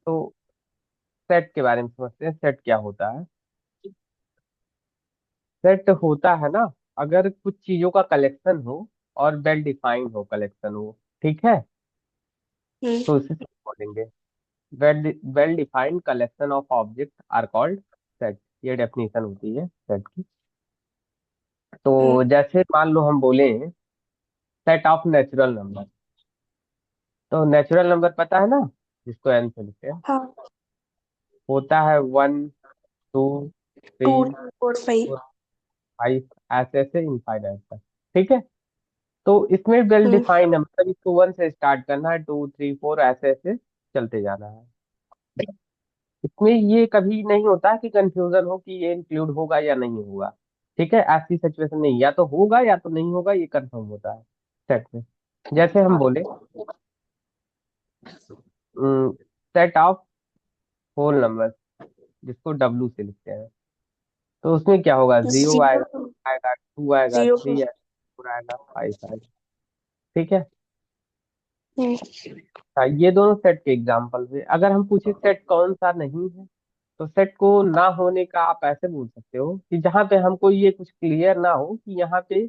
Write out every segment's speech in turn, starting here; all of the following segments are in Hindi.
तो सेट के बारे में समझते हैं, सेट क्या होता है। सेट होता है ना, अगर कुछ चीजों का कलेक्शन हो और वेल डिफाइंड हो कलेक्शन हो, ठीक है, हम्म। तो इसे set बोलेंगे। Well defined collection of object are called set. ये डेफिनेशन होती है सेट की। हम्म। तो जैसे मान लो हम बोले सेट ऑफ नेचुरल नंबर, तो नेचुरल नंबर पता है ना, जिसको एन से लिखते हैं, हाँ। होता है 1, 2, टू, 3, फोर, फाइव। 4, 5, ऐसे ऐसे इनफाइनाइट तक। ठीक है, तो इसमें वेल हम्म। डिफाइंड है, मतलब इसको 1 से स्टार्ट करना है, 2, 3, 4 ऐसे ऐसे चलते जाना है। इसमें ये कभी नहीं होता कि कंफ्यूजन हो कि ये इंक्लूड होगा या नहीं होगा। ठीक है, ऐसी सिचुएशन नहीं, या तो होगा या तो नहीं होगा, ये कंफर्म होता है सेट में। जैसे हम बोले सेट ऑफ होल नंबर, जिसको डब्लू से लिखते हैं, तो उसमें क्या होगा, 0 आएगा, जीरो। आएगा 2 आएगा, जीरो। 3 आएगा, 4 आएगा, 5 आएगा। ठीक है। हम्म। हाँ, ये दोनों सेट के एग्जाम्पल हुए। अगर हम पूछे सेट कौन सा नहीं है, तो सेट को ना होने का आप ऐसे बोल सकते हो कि जहाँ पे हमको ये कुछ क्लियर ना हो कि यहाँ पे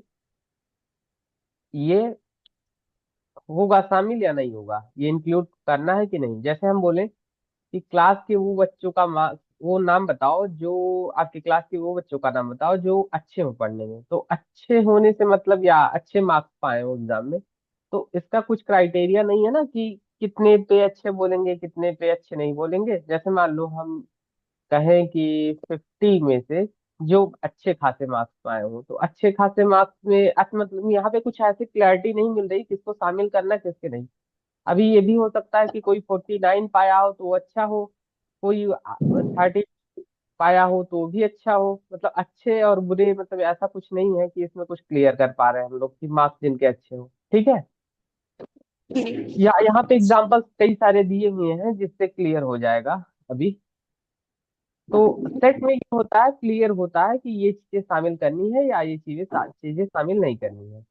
ये होगा शामिल या नहीं होगा, ये इंक्लूड करना है कि नहीं। जैसे हम बोले कि क्लास के वो बच्चों का वो नाम बताओ, जो आपकी क्लास के वो बच्चों का नाम बताओ जो अच्छे हो पढ़ने में, तो अच्छे होने से मतलब या अच्छे मार्क्स पाए हो एग्जाम में, तो इसका कुछ क्राइटेरिया नहीं है ना कि कितने पे अच्छे बोलेंगे कितने पे अच्छे नहीं बोलेंगे। जैसे मान लो हम कहें कि 50 में से जो अच्छे खासे मार्क्स पाए हो, तो अच्छे खासे मार्क्स में अच्छा मतलब यहाँ पे कुछ ऐसी क्लैरिटी नहीं मिल रही किसको शामिल करना किसके नहीं। अभी ये भी हो सकता है कि कोई 49 पाया हो तो वो अच्छा हो, कोई 30 पाया हो तो भी अच्छा हो। मतलब अच्छे और बुरे, मतलब ऐसा कुछ नहीं है कि इसमें कुछ क्लियर कर पा रहे हैं हम लोग कि मार्क्स जिनके अच्छे हो। ठीक है, या यहाँ पे एग्जांपल्स कई सारे दिए हुए हैं जिससे क्लियर हो जाएगा अभी। तो सेट में ये होता है, क्लियर होता है कि ये चीजें शामिल करनी है या ये चीजें शामिल नहीं करनी है।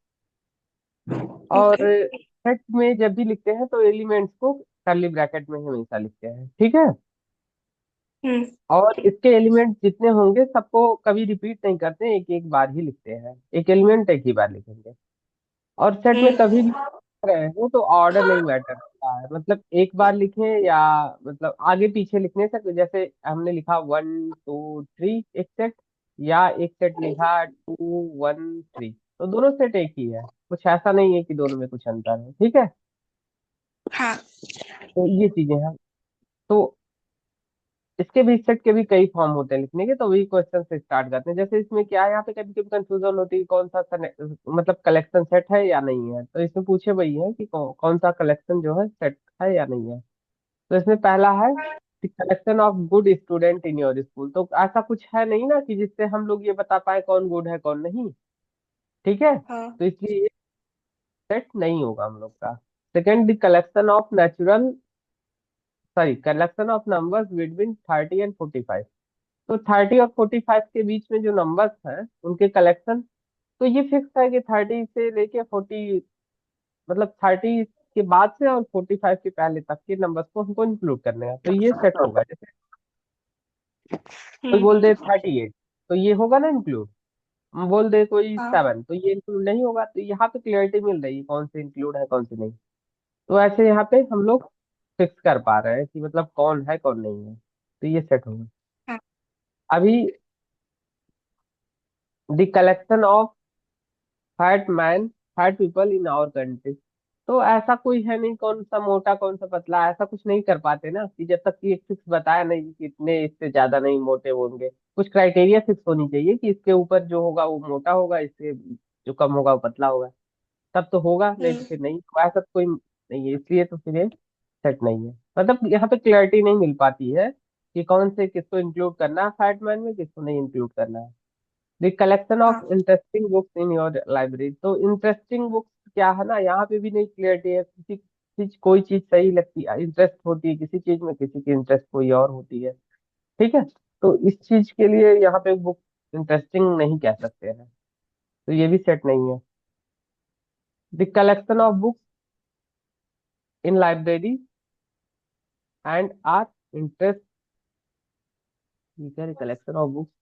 और ओके। सेट में जब भी लिखते हैं तो एलिमेंट्स को कर्ली ब्रैकेट में ही हमेशा लिखते हैं। ठीक है, हम्म। और इसके एलिमेंट जितने होंगे सबको कभी रिपीट नहीं करते, एक एक बार ही लिखते हैं, एक एलिमेंट एक ही बार लिखेंगे। और सेट में कभी भी हम्म। लिख रहे हो तो ऑर्डर नहीं मैटर करता है, मतलब एक बार लिखें या मतलब आगे पीछे लिखने से, जैसे हमने लिखा 1, 2, 3 एक सेट, या एक सेट लिखा 2, 1, 3, तो दोनों सेट एक ही है, कुछ ऐसा नहीं है कि दोनों में कुछ अंतर है। ठीक है, हाँ। तो ये चीजें हैं। तो इसके भी सेट के भी कई फॉर्म होते हैं लिखने के, तो वही क्वेश्चन से स्टार्ट करते हैं। जैसे इसमें क्या है, यहाँ पे कभी कभी कंफ्यूजन होती है कौन सा मतलब कलेक्शन सेट है या नहीं है, तो इसमें पूछे वही है कि कौन सा कलेक्शन जो है सेट है या नहीं है। तो इसमें पहला है collection of good student in your school, तो ऐसा कुछ है नहीं ना कि जिससे हम लोग ये बता पाए कौन गुड है कौन नहीं। ठीक है, हाँ। तो इसलिए ये सेट नहीं होगा हम लोग का। Second, the collection of natural sorry collection of numbers between 30 and 45, तो 30 और 45 के बीच में जो नंबर्स हैं उनके कलेक्शन, तो ये फिक्स है कि 30 से लेके 40, मतलब 30 के बाद से और 45 के पहले तक के नंबर्स को हमको इंक्लूड करने हैं, तो ये सेट होगा। जैसे कोई बोल हम्म। दे 38, तो ये होगा ना इंक्लूड। बोल दे कोई हाँ। 7, तो ये इंक्लूड नहीं होगा। तो यहाँ पे क्लियरिटी मिल रही है कौन से इंक्लूड है कौन से नहीं। तो ऐसे यहाँ पे हम लोग फिक्स कर पा रहे हैं कि मतलब कौन है कौन नहीं है, तो ये सेट होगा। हाँ। अभी the collection of fat people in our country, तो ऐसा कोई है नहीं कौन सा मोटा कौन सा पतला, ऐसा कुछ नहीं कर पाते ना कि जब तक कि एक फिक्स बताया नहीं कि इतने इससे ज्यादा नहीं मोटे होंगे। कुछ क्राइटेरिया फिक्स होनी चाहिए कि इसके ऊपर जो होगा वो मोटा होगा, इससे जो कम होगा वो पतला होगा, तब तो होगा, नहीं तो हम्म। फिर नहीं, तो ऐसा तो कोई नहीं है, इसलिए तो फिर ये सेट नहीं है। मतलब यहाँ पे क्लैरिटी नहीं मिल पाती है कि कौन से किसको इंक्लूड करना है फैट मैन में, किसको नहीं इंक्लूड करना है। द कलेक्शन ऑफ हाँ। Interesting books in your library, तो इंटरेस्टिंग बुक्स क्या है ना, यहाँ पे भी नहीं क्लियरिटी है। किसी चीज कोई चीज सही लगती है, इंटरेस्ट होती है किसी चीज में, किसी की इंटरेस्ट कोई और होती है। ठीक है, तो इस चीज के लिए यहाँ पे बुक इंटरेस्टिंग नहीं कह सकते हैं, तो ये भी सेट नहीं है। The collection of books in library and our interest teacher collection of books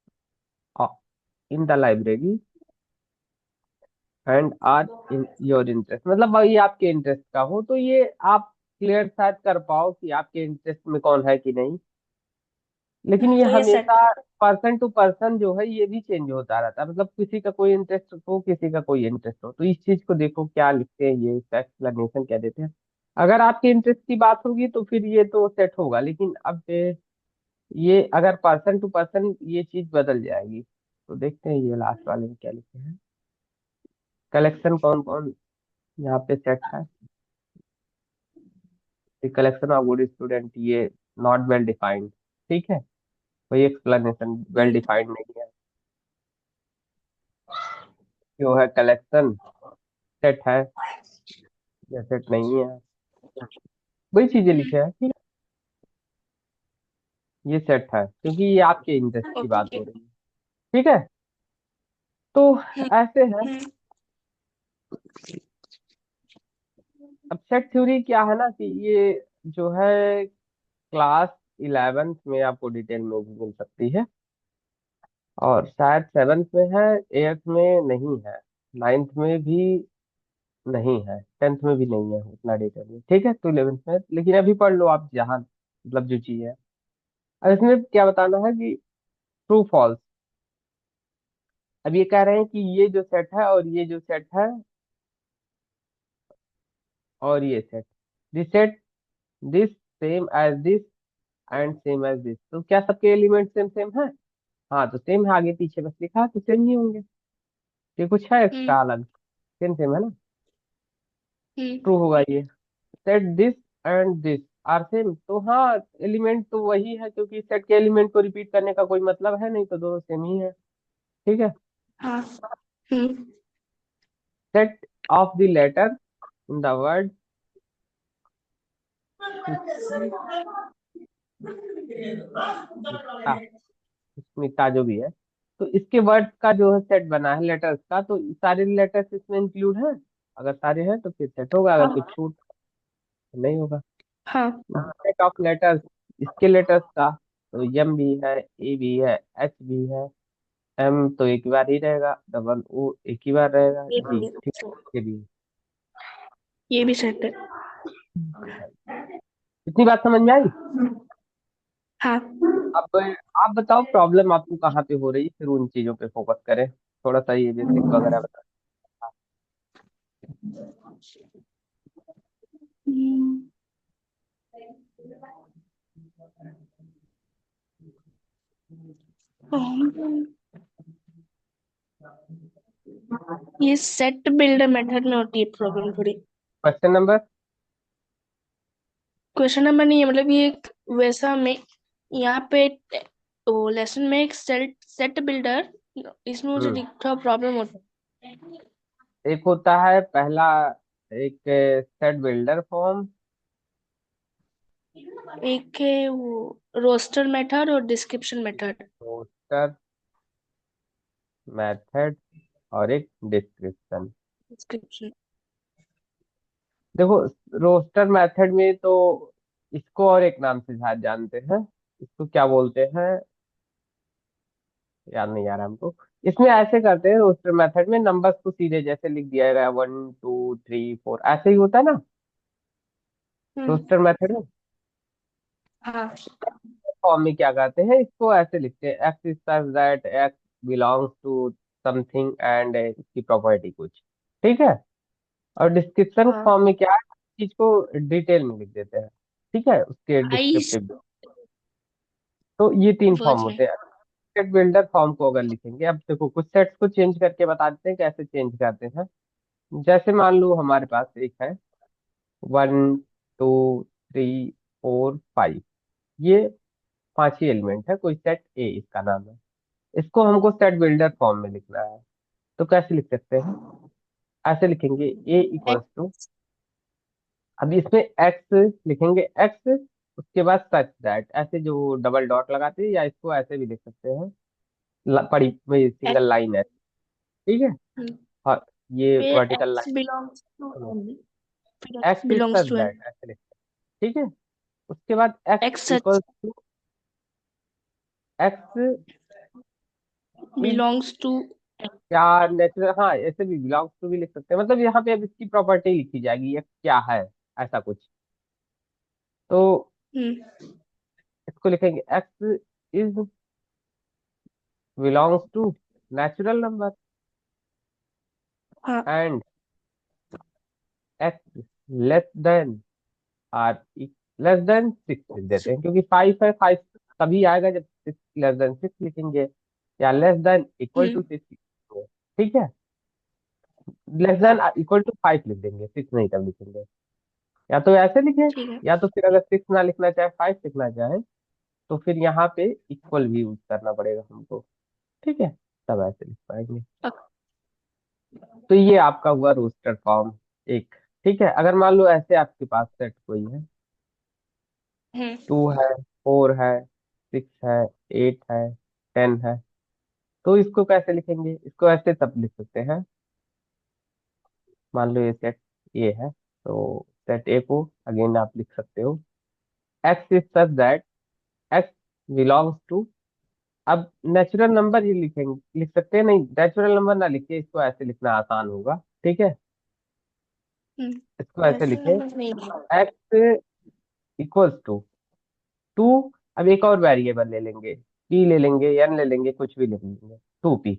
in the library and are in your interest, मतलब वही आपके इंटरेस्ट का हो, तो ये आप क्लियर शायद कर पाओ कि आपके इंटरेस्ट में कौन है कि नहीं। लेकिन ये तो ये हमेशा सेट। पर्सन टू पर्सन जो है ये भी चेंज होता रहता है, मतलब किसी का कोई इंटरेस्ट हो किसी का कोई इंटरेस्ट हो, तो इस चीज को देखो क्या लिखते हैं, ये इसका एक्सप्लेनेशन क्या देते हैं। अगर आपके इंटरेस्ट की बात होगी तो फिर ये तो सेट होगा, लेकिन अब ये अगर पर्सन टू पर्सन ये चीज बदल जाएगी। तो देखते हैं ये लास्ट वाले में क्या लिखे हैं। कलेक्शन कौन कौन यहाँ पे सेट है। कलेक्शन ऑफ गुड स्टूडेंट, ये नॉट वेल डिफाइंड, ठीक है, कोई एक्सप्लेनेशन वेल डिफाइंड नहीं है। जो है कलेक्शन सेट है या सेट नहीं है, वही चीजें लिखे हैं, ठीक है, ये सेट है क्योंकि ये आपके इंटरेस्ट की बात ओके। हो रही है। ठीक है, तो ऐसे है। अब सेट थ्योरी क्या है ना कि ये जो है क्लास 11th में आपको डिटेल में भी मिल सकती है, और शायद 7th में है, 8th में नहीं है, 9th में भी नहीं है, 10th में भी नहीं है उतना डिटेल में, ठीक है, तो 11th में लेकिन अभी पढ़ लो आप जहाँ मतलब जो चीज है। अब इसमें क्या बताना है कि ट्रू फॉल्स। अब ये कह रहे हैं कि ये जो सेट है और ये जो सेट है और ये set, this set, this same as this and same as this, तो क्या सबके एलिमेंट सेम सेम है। हाँ तो सेम है, आगे पीछे बस लिखा है तो सेम ही होंगे, ये कुछ है हम्म। एक्स्ट्रा अलग, सेम सेम है ना, हम्म। ट्रू होगा ये। Set this and this are same, तो हाँ एलिमेंट तो वही है क्योंकि सेट के एलिमेंट को रिपीट करने का कोई मतलब है नहीं, तो दोनों सेम ही है, ठीक है। हाँ। हम्म। Set of the letter in the word Sushmita, Sushmita जो भी है, तो इसके वर्ड का जो है सेट बना है लेटर्स का, तो सारे लेटर्स इसमें इंक्लूड है, अगर सारे हैं तो फिर सेट होगा, अगर कुछ हाँ। छूट तो नहीं होगा। हाँ। सेट ऑफ लेटर्स, इसके लेटर्स का, तो एम भी है, ए भी है, एच भी है, एम तो एक बार ही रहेगा, डबल ओ एक ही बार रहेगा, ये जी भी ठीक, ये भी। ये भी सेट है। इतनी बात समझ में आई। हाँ। अब आप बताओ प्रॉब्लम आपको कहाँ पे हो रही है, फिर उन चीजों पे फोकस करें, थोड़ा सा ये बेसिक वगैरह बता। हम्म, ये सेट बिल्डर मेथड में होती है प्रॉब्लम थोड़ी। क्वेश्चन नंबर, क्वेश्चन नंबर नहीं है, मतलब ये एक वैसा में यहाँ पे तो लेसन में एक सेट सेट बिल्डर, इसमें मुझे थोड़ा प्रॉब्लम होता एक होता है पहला, एक सेट बिल्डर फॉर्म, है। एक है वो रोस्टर मेथड और डिस्क्रिप्शन मेथड। रोस्टर मेथड और एक डिस्क्रिप्शन। डिस्क्रिप्शन। देखो रोस्टर मेथड में तो इसको और एक नाम से शायद जानते हैं, इसको क्या बोलते हैं, याद नहीं आ रहा हमको। इसमें ऐसे करते हैं रोस्टर मेथड में, नंबर्स को सीधे जैसे लिख दिया गया 1 2 3 4 ऐसे ही होता है ना हम्म। रोस्टर मेथड में। हाँ। फॉर्म में क्या करते हैं, इसको ऐसे लिखते हैं, x is such that x belongs to something and इसकी प्रॉपर्टी कुछ, ठीक है। और डिस्क्रिप्शन हाँ। फॉर्म में क्या है, चीज को डिटेल में लिख देते हैं, ठीक है, उसके आइस डिस्क्रिप्टिव। तो ये तीन फॉर्म वर्ड्स में। होते हैं। सेट बिल्डर फॉर्म को अगर लिखेंगे, अब देखो कुछ सेट्स को चेंज करके बता देते हैं कैसे चेंज करते हैं। जैसे मान लो हमारे पास एक है 1 2 3 4 5, ये पांच ही एलिमेंट है, कोई सेट ए इसका नाम है, इसको हमको सेट बिल्डर फॉर्म में लिखना है। तो कैसे लिख सकते हैं, ऐसे लिखेंगे ए इक्वल्स टू, अभी इसमें एक्स लिखेंगे, एक्स उसके बाद सच दैट, ऐसे जो डबल डॉट लगाते हैं, या इसको ऐसे भी लिख सकते हैं, पड़ी में सिंगल लाइन है, ठीक है। हाँ ये फिर vertical X line, belongs to M, फिर X X is belongs such to M. That ऐसे लिखते हैं, ठीक है। उसके बाद X X equal such to X is belongs to X. क्या नेचुरल, हाँ ऐसे भी बिलोंग्स टू भी लिख सकते हैं, मतलब यहाँ पे अब इसकी प्रॉपर्टी लिखी जाएगी ये क्या है, ऐसा कुछ। तो हम्म। इसको लिखेंगे X is belongs to natural number हाँ। And X less than or less than six लिख देते Si- हैं, क्योंकि फाइव है, फाइव तभी आएगा जब सिक्स लेस देन सिक्स लिखेंगे, या less than equal to hmm. Six लिखेंगे। ठीक है, लेस देन हाँ। इक्वल टू फाइव लिख देंगे, सिक्स नहीं तब लिखेंगे। या तो ऐसे लिखे, ठीक है। या तो फिर अगर सिक्स ना लिखना चाहे फाइव लिखना चाहे तो फिर यहाँ पे इक्वल भी यूज करना पड़ेगा हमको। ठीक है, तब ऐसे लिख पाएंगे। अ- तो ये आपका हुआ रोस्टर फॉर्म एक। ठीक है, अगर मान लो ऐसे आपके पास सेट कोई है, हम्म। टू है, फोर है, सिक्स है, एट है, टेन है, तो इसको कैसे लिखेंगे, इसको ऐसे तब लिख सकते हैं। मान लो ये सेट ए है, तो सेट ए को अगेन आप लिख सकते हो x is such that x belongs to. अब नेचुरल नंबर ही लिखेंगे, लिख सकते हैं, नहीं नेचुरल नंबर ना लिखिए, इसको ऐसे लिखना आसान होगा। ठीक है, इसको ऐसे ऐसे लिखे नंबर नहीं है। X equals to two. अब एक और वेरिएबल ले लेंगे, पी ले लेंगे, एन ले लेंगे, कुछ भी ले लेंगे, टू पी।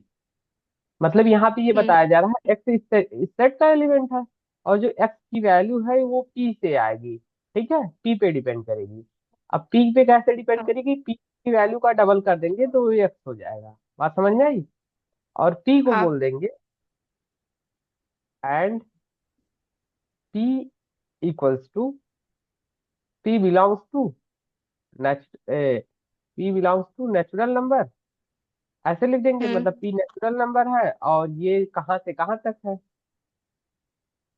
मतलब यहाँ पे ये हम्म। बताया जा रहा है एक्स इस सेट का एलिमेंट है, और जो एक्स की वैल्यू है वो पी से आएगी। ठीक है, पी पे डिपेंड करेगी। अब पी पे कैसे डिपेंड हाँ। करेगी, पी की वैल्यू का डबल कर देंगे तो ये एक्स हो जाएगा। बात समझ में आई। और पी को हाँ। बोल देंगे and P equals to P belongs to P belongs to natural number, ऐसे लिख देंगे। हम्म। मतलब पी नेचुरल नंबर है और ये कहाँ से कहाँ तक है,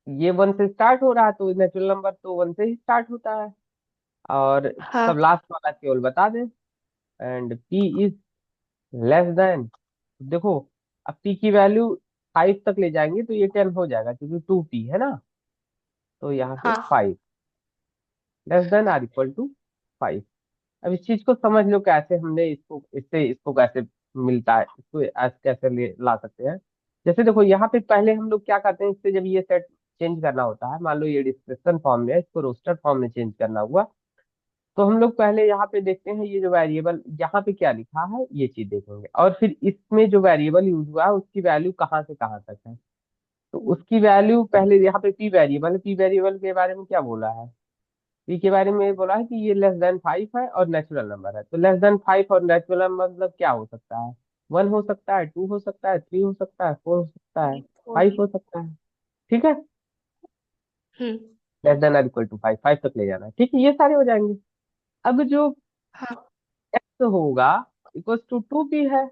ये वन से स्टार्ट हो रहा है तो नेचुरल नंबर तो वन से ही स्टार्ट होता है, और सब हाँ। लास्ट वाला केवल बता दें। And P is less than, देखो अब पी की वैल्यू फाइव तक ले जाएंगे तो ये टेन हो जाएगा क्योंकि टू पी है ना, तो यहाँ पे हाँ। Five less than or equal to five. अब इस चीज को समझ लो कैसे हमने इसको इससे इसको कैसे मिलता है, इसको कैसे ला सकते हैं। जैसे देखो यहाँ पे पहले हम लोग क्या करते हैं, इससे जब ये सेट चेंज करना होता है, मान लो ये डिस्क्रिप्शन फॉर्म में है, इसको रोस्टर फॉर्म में चेंज करना हुआ, तो हम लोग पहले यहाँ पे देखते हैं ये जो वेरिएबल यहाँ पे क्या लिखा है ये चीज देखेंगे, और फिर इसमें जो वेरिएबल यूज हुआ है उसकी वैल्यू कहाँ से कहाँ तक है। तो उसकी वैल्यू पहले यहाँ पे पी वेरिएबल है, पी वेरिएबल के बारे में क्या बोला है, पी के बारे में बोला है कि ये लेस देन फाइव है और नेचुरल नंबर है। तो लेस देन फाइव और नेचुरल नंबर मतलब क्या हो सकता है, वन हो सकता है, टू हो सकता है, थ्री हो सकता है, फोर हो सकता है, फाइव हो सकता है। ठीक है, हम्म। Less than or equal to five, five तक ले जाना है। ठीक है, ये सारे हो जाएंगे। अब जो हाँ। एक्स होगा इक्वल टू टू पी है।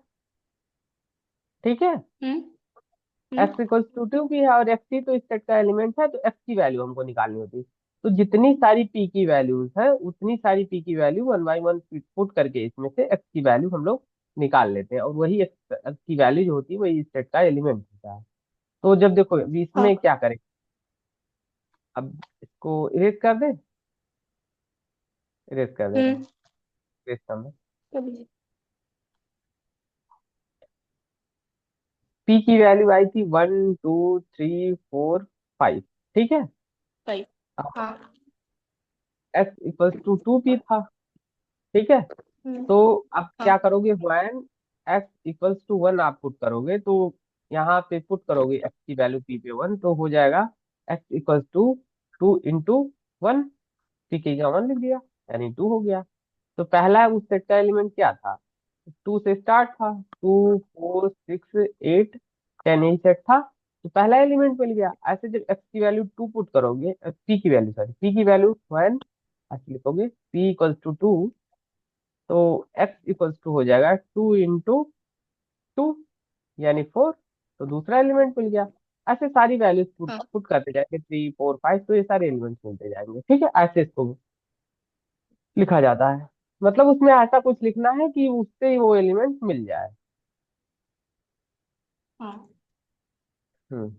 ठीक है, हम्म। X equal to two P है और एक्स ही तो इस सेट का एलिमेंट है, तो एक्स की वैल्यू हमको निकालनी होती है। तो जितनी सारी पी की वैल्यूज है उतनी सारी पी की value one by one put करके इसमें से एक्स की वैल्यू हम लोग निकाल लेते हैं, और वही एक्स की वैल्यू जो होती है वही इस सेट का एलिमेंट होता है। तो जब देखो अभी इसमें हाँ। क्या करें, अब इसको इरेज कर दे, इरेज कर दे रहे हैं, हम्म। इरेज करना। कभी। पी की वैल्यू आई थी one two three four five. ठीक है, भाई। हाँ। X equals to two P था। ठीक है, हम्म। तो अब क्या हाँ। करोगे, when x equals to one आप पुट करोगे, तो यहाँ पे पुट करोगे एक्स की वैल्यू पी पे वन, तो हो जाएगा x equals to two into one, P की का वन लिख दिया, यानी टू हो गया। तो पहला उस सेट का एलिमेंट क्या था, टू से स्टार्ट था, two four six eight ten यही सेट था, तो पहला एलिमेंट मिल गया। ऐसे जब एक्स की वैल्यू टू पुट करोगे, पी की वैल्यू सॉरी पी की वैल्यू वन ऐसे लिखोगे, पी इक्वल्स टू टू, तो एक्स इक्वल्स टू हो जाएगा टू इंटू टू यानी फोर, तो दूसरा एलिमेंट मिल गया। ऐसे सारी वैल्यूज पुट हाँ। पुट करते जाएंगे, थ्री फोर फाइव, तो ये सारे एलिमेंट्स मिलते जाएंगे। ठीक है, ऐसे इसको लिखा जाता है। मतलब उसमें ऐसा कुछ लिखना है कि उससे ही वो एलिमेंट मिल जाए। हाँ। हम्म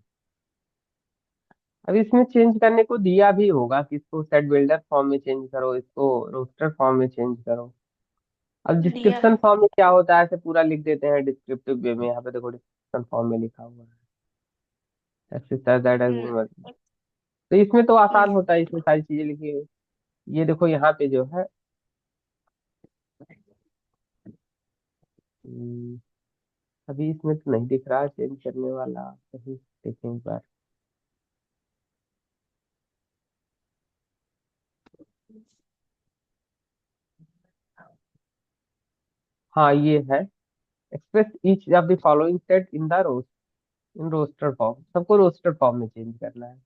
अब इसमें चेंज करने को दिया भी होगा कि इसको सेट बिल्डर फॉर्म में चेंज करो, इसको रोस्टर फॉर्म में चेंज करो। अब दिया डिस्क्रिप्शन है। फॉर्म में क्या होता है, ऐसे पूरा लिख देते हैं डिस्क्रिप्टिव वे में। यहाँ पे देखो डिस्क्रिप्शन फॉर्म में लिखा हुआ है एक्सरसाइज दैट हम्म। हैज। तो इसमें तो हम्म। आसान होता है, इसमें सारी चीजें लिखी हुई। ये देखो यहाँ पे जो है, हम्म, अभी इसमें तो नहीं दिख रहा चेंज करने वाला, कहीं देखें एक बार। हाँ ये है, express each of the following set in the in roster form, सबको रोस्टर फॉर्म में चेंज करना है।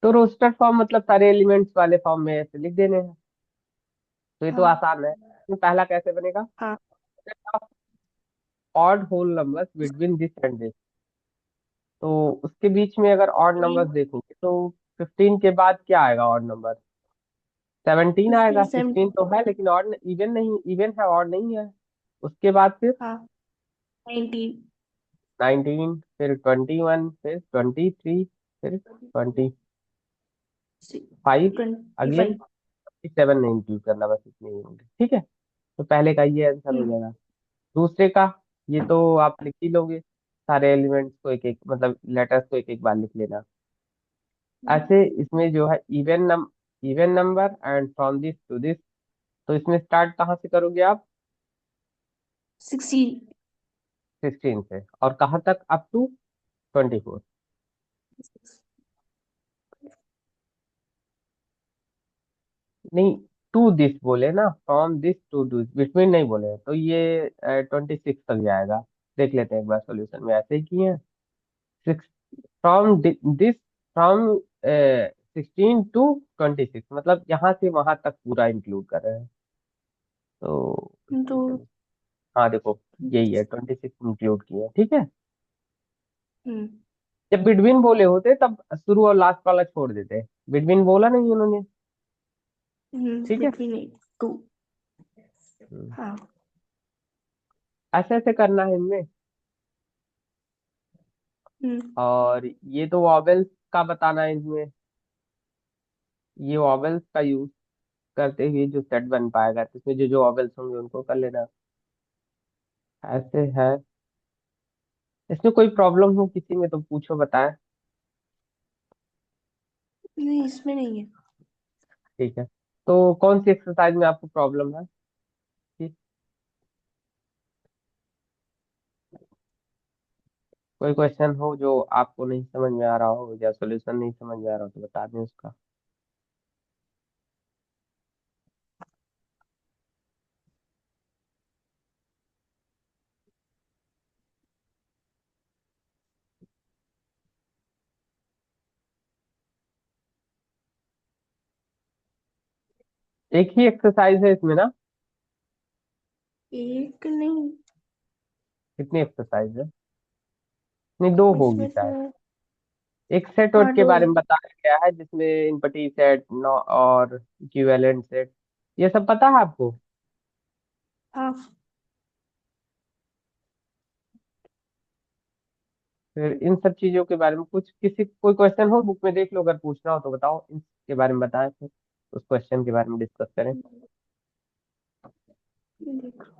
तो रोस्टर फॉर्म मतलब सारे एलिमेंट्स वाले फॉर्म में ऐसे लिख देने हैं। तो ये तो हाँ। आसान है। इसमें पहला कैसे बनेगा, हाँ। Odd whole numbers between this and this. तो उसके बीच में अगर ऑड नंबर्स देखोगे तो 15 के बाद क्या आएगा ऑड नंबर, 17 आएगा। 15 16 तो है लेकिन ऑड, इवन नहीं, इवन है ऑड नहीं है। उसके बाद फिर हाँ 19 19, फिर 21, फिर 23, फिर 25, अगेन 25। 7 नहीं इंक्लूड करना, बस इतने ही होंगे। ठीक है, तो पहले का ये आंसर हो हम्म। जाएगा। दूसरे का, ये तो आप लिख ही लोगे, सारे एलिमेंट्स को एक एक, मतलब लेटर्स को एक एक बार लिख लेना। ऐसे इसमें जो है even number and from this to this. तो इसमें स्टार्ट कहाँ से करोगे आप, 16। 16 से, और कहाँ तक, अप टू 24। नहीं, टू दिस बोले ना, from this to this, between नहीं बोले, तो ये 26 तक जाएगा। देख लेते हैं एक बार सॉल्यूशन में, ऐसे ही किए हैं। Six, from this, from 16 to 26, मतलब यहाँ से वहां तक पूरा इंक्लूड कर रहे हैं। तो तो हाँ देखो, यही है, 26 इंक्लूड किए हैं, ठीक है। हम्म। जब बिटवीन बोले होते तब शुरू और लास्ट वाला छोड़ देते, बिटवीन बोला नहीं उन्होंने। ठीक है। बिटवीन 2। हम्म, हाँ। ऐसे ऐसे करना है इनमें। हम्म। और ये तो वॉवेल्स का बताना है इसमें, ये वॉवेल्स का यूज करते हुए जो सेट बन पाएगा, तो इसमें जो जो वॉवेल्स होंगे उनको कर लेना। ऐसे है, इसमें कोई प्रॉब्लम हो किसी में तो पूछो, बताएं। नहीं इसमें नहीं है। ठीक है, तो कौन सी एक्सरसाइज में आपको प्रॉब्लम है, ठीक। कोई क्वेश्चन हो जो आपको नहीं समझ में आ रहा हो या सॉल्यूशन नहीं समझ में आ रहा हो तो बता दें उसका। एक ही एक्सरसाइज है इसमें ना, एक नहीं। कितनी एक्सरसाइज है, नहीं दो होगी इसमें तो शायद। एक सेट हाँ वेट के दो बारे है। में बताया गया है जिसमें इनपटी सेट और इक्विवेलेंट सेट, ये सब पता है आपको। हाँ। फिर इन सब चीजों के बारे में कुछ, किसी कोई क्वेश्चन हो बुक में देख लो, अगर पूछना हो तो बताओ, इसके बारे में बताएं, फिर उस क्वेश्चन के बारे में डिस्कस करें। देखो,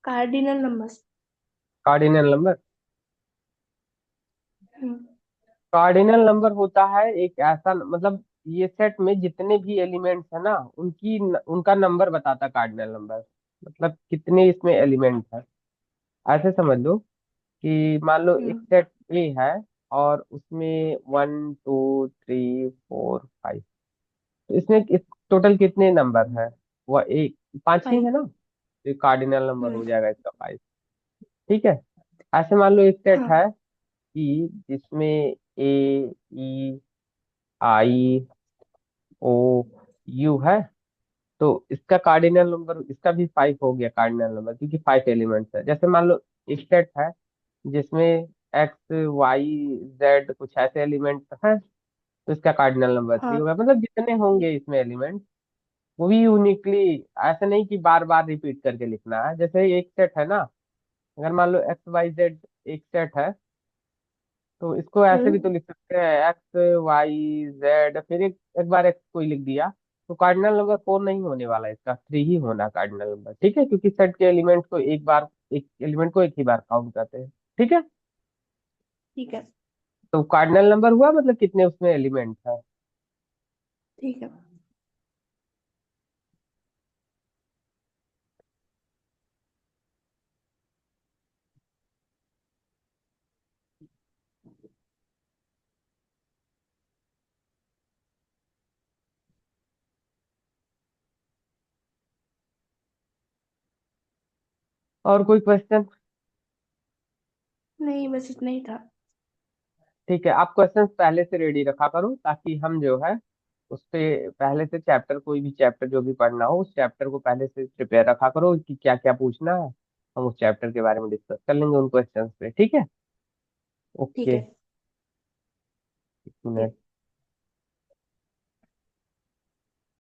कार्डिनल नंबर्स। कार्डिनल नंबर, हम्म। कार्डिनल नंबर होता है एक ऐसा मतलब, ये सेट में जितने भी एलिमेंट्स है ना, उनका नंबर बताता कार्डिनल नंबर, मतलब कितने इसमें एलिमेंट्स है। ऐसे समझ लो कि मान लो एक हम्म। सेट ए है, और उसमें 1 2 3 4 5, तो इसमें टोटल कितने नंबर है, वह एक, पांच ही 5। है ना, तो कार्डिनल नंबर हो हम्म। जाएगा इसका 5। ठीक है। ऐसे मान लो एक सेट हाँ। है कि जिसमें ए, ई, आई, ओ, यू है, तो इसका कार्डिनल नंबर, इसका भी 5 हो गया कार्डिनल नंबर, क्योंकि 5 एलिमेंट्स है। जैसे मान लो एक सेट है जिसमें एक्स, वाई, जेड कुछ ऐसे एलिमेंट हैं, तो इसका कार्डिनल नंबर 3 हाँ होगा। मतलब जितने होंगे इसमें एलिमेंट, वो भी यूनिकली, ऐसा नहीं कि बार बार रिपीट करके लिखना है। जैसे एक सेट है ना, अगर मान लो एक्स वाई जेड एक सेट है, तो इसको ऐसे भी तो लिख सकते हैं, एक्स वाई जेड, फिर एक बार एक्स को ही लिख दिया। तो कार्डिनल नंबर 4 नहीं होने वाला, इसका 3 ही होना कार्डिनल नंबर, ठीक है, क्योंकि सेट के एलिमेंट को एक बार, एक एलिमेंट को एक ही बार काउंट करते हैं, ठीक है। ठीक है। तो कार्डिनल नंबर हुआ मतलब कितने उसमें एलिमेंट है। ठीक है। और कोई क्वेश्चन। नहीं, बस इतना ही था। ठीक है, आप क्वेश्चंस पहले से रेडी रखा करो, ताकि हम जो है उस पे पहले से चैप्टर, कोई भी चैप्टर जो भी पढ़ना हो, उस चैप्टर को पहले से प्रिपेयर रखा करो कि क्या क्या पूछना है। हम उस चैप्टर के बारे में डिस्कस कर लेंगे उन क्वेश्चंस पे, ठीक है। ठीक ओके। है। एक मिनट।